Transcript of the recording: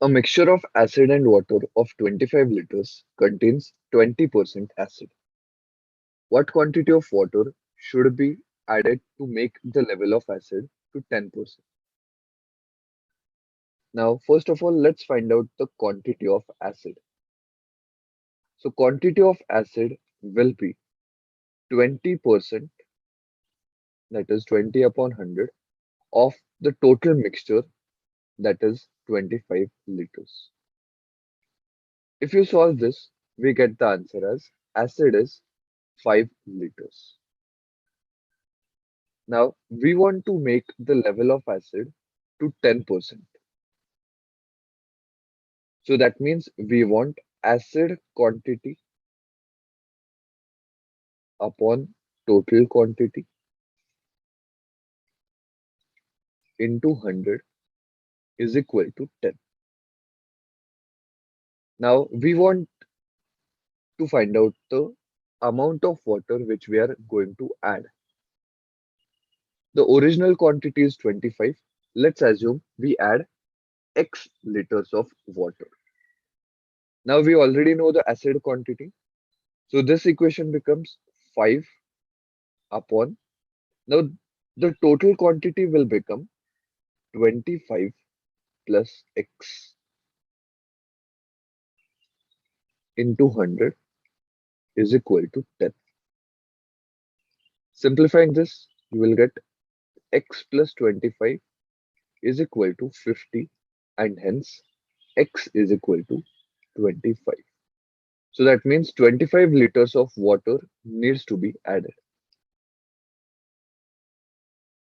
A mixture of acid and water of 25 liters contains 20% acid. What quantity of water should be added to make the level of acid to 10%? Now, first of all, let's find out the quantity of acid. So, quantity of acid will be 20%, that is 20 upon 100, of the total mixture, that is 25 liters. If you solve this, we get the answer as acid is 5 liters. Now, we want to make the level of acid to 10%. So that means we want acid quantity upon total quantity into 100 is equal to 10. Now, we want to find out the amount of water which we are going to add. The original quantity is 25. Let's assume we add X liters of water. Now we already know the acid quantity. So this equation becomes 5 upon. Now the total quantity will become 25 plus X into 100 is equal to 10. Simplifying this, you will get X plus 25 is equal to 50, and hence X is equal to 25. So that means 25 liters of water needs to be added.